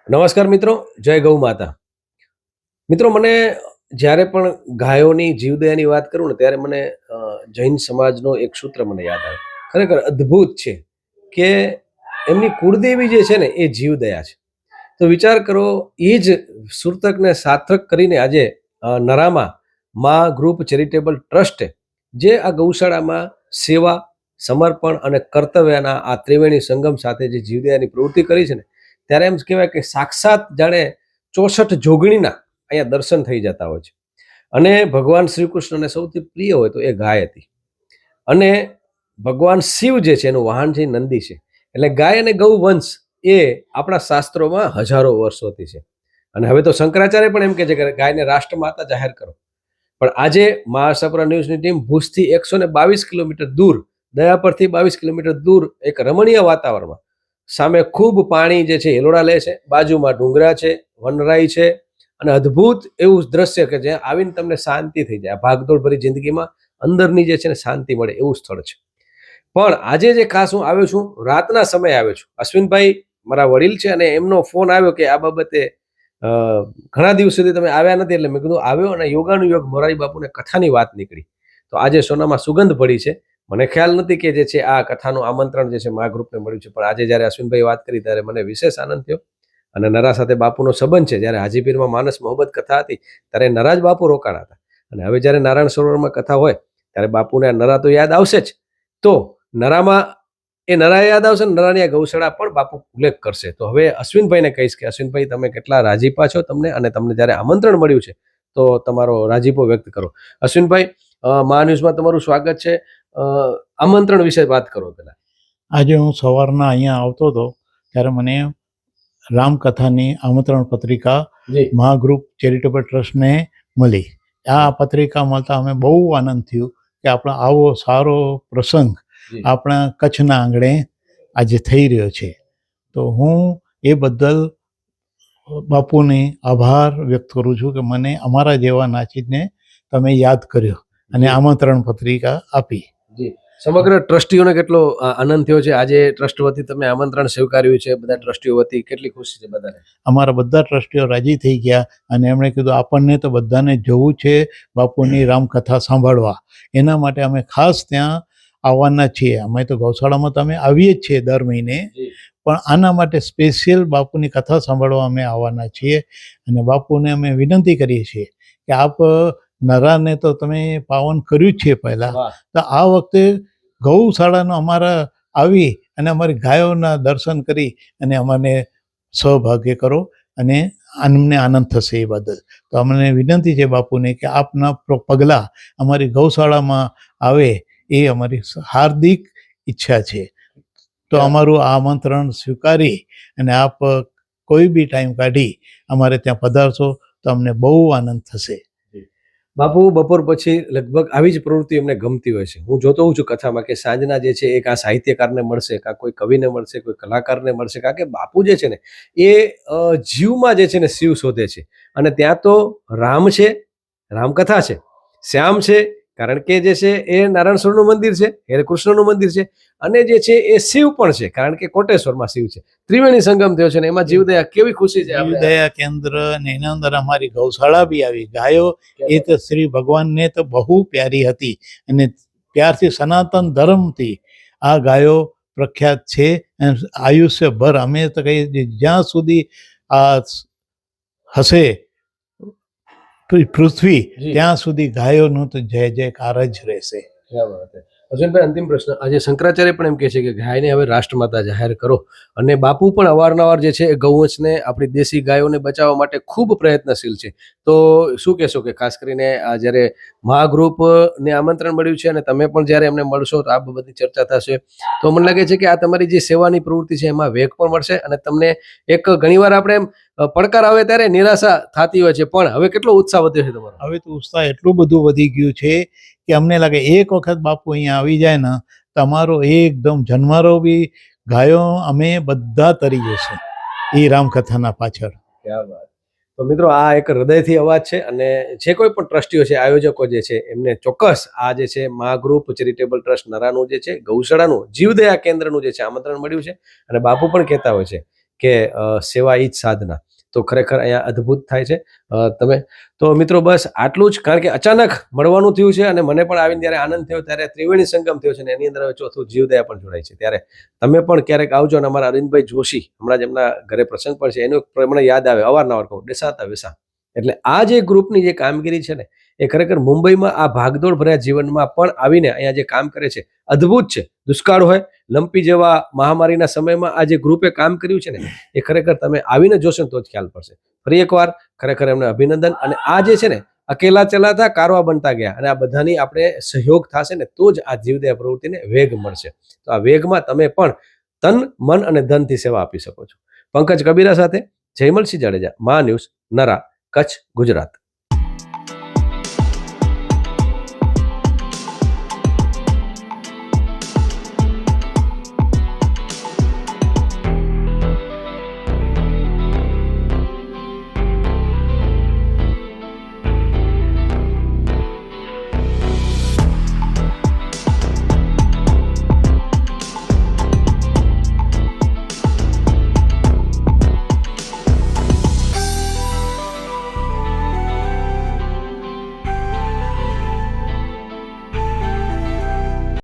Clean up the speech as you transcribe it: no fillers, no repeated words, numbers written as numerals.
નમસ્કાર મિત્રો, જય ગૌ માતા. મિત્રો, મને જ્યારે પણ ગાયોની જીવદયાની વાત કરું ને ત્યારે મને જૈન સમાજનો એક સૂત્ર મને યાદ આવે. ખરેખર અદ્ભુત છે કે એમની કુળદેવી જે છે ને એ જીવદયા છે. તો વિચાર કરો, એ જ સૂતકને સાર્થક કરીને આજે નરામાં મા ગ્રુપ ચેરિટેબલ ટ્રસ્ટે જે આ ગૌશાળામાં સેવા, સમર્પણ અને કર્તવ્યના આ ત્રિવેણી સંગમ સાથે જે જીવદયાની પ્રવૃત્તિ કરી છે ને, ત્યારે એમ કહેવાય કે સાક્ષાત જાણે 64 જોગણીના અહીંયા દર્શન થઈ જતા હોય છે. અને ભગવાન શ્રી કૃષ્ણને સૌથી પ્રિય હોય તો એ ગાય હતી. અને ભગવાન શિવ જે છે એનું વાહન છે નંદી છે. એટલે ગાય અને ગૌ વંશ એ આપણા શાસ્ત્રોમાં હજારો વર્ષોથી છે. અને હવે તો શંકરાચાર્ય પણ એમ કહે છે કે ગાયને રાષ્ટ્રમાતા જાહેર કરો. પણ આજે મહાસાપરા ન્યૂઝની ટીમ ભુજથી 122 કિલોમીટર દૂર, દયાપરથી 22 કિલોમીટર દૂર એક રમણીય વાતાવરણમાં, સામે ખૂબ પાણી જે છે હિલોડા લે છે, બાજુમાં ડુંગરા છે, વનરાઈ છે, અને અદ્ભુત એવું દ્રશ્ય કે જ્યાં આવીને તમને શાંતિ થઈ જાય. ભાગદોડ ભરી જિંદગીમાં અંદરની જે છે ને શાંતિ મળે એવું સ્થળ છે. પણ આજે જે ખાસ હું આવ્યો છું, રાતના સમયે આવ્યો છું. અશ્વિનભાઈ મારા વડીલ છે અને એમનો ફોન આવ્યો કે આ બાબતે ઘણા દિવસ સુધી તમે આવ્યા નથી, એટલે મેં કીધું આવ્યો અને યોગાનું યોગ મોરારી બાપુને કથાની વાત નીકળી. તો આજે સોનામાં સુગંધ પડી છે. મને ખ્યાલ નથી કે જે છે આ કથાનું આમંત્રણ જે છે મા ગ્રુપને મળ્યું છે, પણ આજે જ્યારે અશ્વિનભાઈ વાત કરી ત્યારે મને વિશેષ આનંદ થયો. અને નરા સાથે બાપુનો સંબંધ છે. જ્યારે હાજીપીરમાં માનસ મોહબ્બત કથા હતી ત્યારે નરાજ બાપુ રોકાણા હતા. અને હવે જ્યારે નારાયણ સરોવરમાં કથા હોય ત્યારે બાપુને નરા તો યાદ આવશે જ. તો નરામાં એ નરા યાદ આવશે ને નરાની આ ગૌશાળા પણ બાપુ ઉલ્લેખ કરશે. તો હવે અશ્વિનભાઈને કહીશ કે અશ્વિનભાઈ, તમે કેટલા રાજીપા છો તમને, અને તમને જ્યારે આમંત્રણ મળ્યું છે તો તમારો રાજીપો વ્યક્ત કરો. અશ્વિનભાઈ, મા ન્યૂઝમાં તમારું સ્વાગત છે. આમંત્રણ વિશે વાત કરો પહેલા. આજે હું સવારના અહીંયા આવતો હતો ત્યારે મને રામકથાની આમંત્રણ પત્રિકા મહાગ્રુપ ચેરિટેબલ ટ્રસ્ટને મળી. આ પત્રિકા મળતા અમે બહુ આનંદ થયો કે આપણો આવો સારો પ્રસંગ આપણા કચ્છના આંગણે આજે થઈ રહ્યો છે. તો હું એ બદલ બાપુને આભાર વ્યક્ત કરું છું કે મને અમારા જેવા નાચીને તમે યાદ કર્યો અને આમંત્રણ પત્રિકા આપી. સમગ્ર ટ્રસ્ટીઓને કેટલો આનંદ થયો છે આજે ટ્રસ્ટ વતી તમે આમંત્રણ સ્વીકાર્યું છે? બધા ટ્રસ્ટીઓ વતી કેટલી ખુશી છે બધાને? અમારા બધા ટ્રસ્ટીઓ રાજી થઈ ગયા અને એમણે કીધું આપણને તો બધાને જવું છે બાપુની રામકથા સાંભળવા. એના માટે અમે ખાસ ત્યાં આવવાના છીએ. અમે તો ગૌશાળામાં તો અમે આવીએ જ છીએ દર મહિને, પણ આના માટે સ્પેશિયલ બાપુની કથા સાંભળવા અમે આવવાના છીએ. અને બાપુને અમે વિનંતી કરીએ છીએ કે આપ નરાને તો તમે પાવન કર્યું જ છે પહેલાં, તો આ વખતે ગૌશાળાનો અમારા આવી અને અમારી ગાયોના દર્શન કરી અને અમને સહભાગ્ય કરો અને અમને આનંદ થશે એ બદલ. તો અમને વિનંતી છે બાપુને કે આપના પગલાં અમારી ગૌશાળામાં આવે એ અમારી હાર્દિક ઈચ્છા છે. તો અમારું આમંત્રણ સ્વીકારી અને આપ કોઈ બી ટાઈમ કાઢી અમારે ત્યાં પધારશો તો અમને બહુ આનંદ થશે. બાપુ બપોર પછી લગભગ આવી જ પ્રવૃત્તિ એમને ગમતી હોય છે. હું જોતો હોઉં છું કથામાં કે સાંજના જે છે એક આ સાહિત્યકારને મળશે, કાં કોઈ કવિને મળશે, કોઈ કલાકારને મળશે. કારણ કે બાપુ જે છે ને એ જીવમાં જે છે ને શિવ શોધે છે. અને ત્યાં તો રામ છે, રામકથા છે, શ્યામ છે, કારણ કે જે છે એ નારાયણ સરોવરનું મંદિર છે, એ કૃષ્ણનું મંદિર છે, અને જે છે એ શિવ પણ છે, કારણ કે કોટેશ્વરમાં શિવ છે. ત્રિવેણી સંગમ થયો છે ને એમાં જીવદયા કેવી ખુશી છે. જીવદયા કેન્દ્ર અને એના અંદર અમારી ગૌશાળા બી આવી. ગાયો એ તો શ્રી ભગવાનને તો બહુ પ્યારી હતી અને ત્યારથી સનાતન ધર્મથી આ ગાયો પ્રખ્યાત છે. આયુષ્યભર અમે તો કહીએ જ્યાં સુધી આ હશે પૃથ્વી ત્યાં સુધી ગાયોનું તો જય જયકાર જ રહેશે. અર્જુનભાઈ, અંતિમ પ્રશ્ન. આજે શંકરાચાર્ય પણ એમ કહે છે કે ગાયને હવે રાષ્ટ્રમાતા જાહેર કરો, અને બાપુ પણ અવારનવાર જે છે એ ગૌવંશને, આપણી દેશી ગાયોને બચાવવા માટે ખૂબ પ્રયત્નશીલ છે. તો શું કહેશો કે ખાસ કરીને આ જ્યારે મહાગ્રુપને આમંત્રણ મળ્યું છે અને તમે પણ જ્યારે એમને મળશો તો આ બધી ચર્ચા થશે, તો મને લાગે છે કે આ તમારી જે સેવાની પ્રવૃત્તિ છે એમાં વેગ પણ મળશે. અને તમને એક ઘણીવાર આપણે એમ પડકાર આવે ત્યારે નિરાશા થતી હોય છે, પણ હવે કેટલો ઉત્સાહ વધ્યો છે તમારો? હવે તો ઉત્સાહ એટલું બધું વધી ગયું છે કે અમને લાગે એક વખત બાપુ અહીંયા આવી જાય ને તમારો એકદમ જન્મારો બી ગાયો અમે બધા તરી જશે એ રામકથાના પાછળ. ક્યાં વાત. તો મિત્રો, આ એક હૃદયથી અવાજ છે. અને જે કોઈ પણ ટ્રસ્ટીઓ છે, આયોજકો જે છે, એમને ચોક્કસ આ જે છે મહાગ્રુપ ચેરિટેબલ ટ્રસ્ટ નરાનું જે છે ગૌશાળાનું જીવદયા કેન્દ્રનું જે છે આમંત્રણ મળ્યું છે. અને બાપુ પણ કહેતા હોય છે કે સેવા ઈ જ સાધના. તો ખરેખર અહીંયા અદ્ભુત થાય છે. તમે તો મિત્રો બસ આટલું જ, કારણ કે અચાનક મળવાનું થયું છે અને મને પણ આવીને જ્યારે આનંદ થયો ત્યારે ત્રિવેણી સંગમ થયો છે ને એની અંદર હવે ચોથું જીવદયા પણ જોડાય છે. ત્યારે તમે પણ ક્યારેક આવજો. અને અમારા અરવિંદભાઈ જોશી, હમણાં જ એમના ઘરે પ્રસંગ પણ છે, એનું મને યાદ આવે, અવારનવાર કહું, ડેસાતા વેસા. એટલે આ જે ગ્રુપની જે કામગીરી છે ને એ ખરેખર મુંબઈમાં આ ભાગદોડ ભર્યા જીવનમાં પણ આવીને અહીંયા જે કામ કરે છે અદ્ભુત છે. દુષ્કાળ હોય, લંપી જેવા મહામારીના સમયમાં આ જે ગ્રુપે કામ કર્યું છે ને એ ખરેખર તમે આવીને જોશો ને તો જ ખ્યાલ પડશે. ફરી એકવાર ખરેખર એમને અભિનંદન. અને આ જે છે ને અકેલા ચલાતા કારવા બનતા ગયા, અને આ બધાની આપણે સહયોગ થશે ને તો જ આ જીવદયા પ્રવૃત્તિને વેગ મળશે. તો આ વેગમાં તમે પણ તન, મન અને ધનથી સેવા આપી શકો છો. પંકજ કબીરા સાથે જયમલસિંહ જાડેજા, મા ન્યૂઝ, નરા, કચ્છ, ગુજરાત.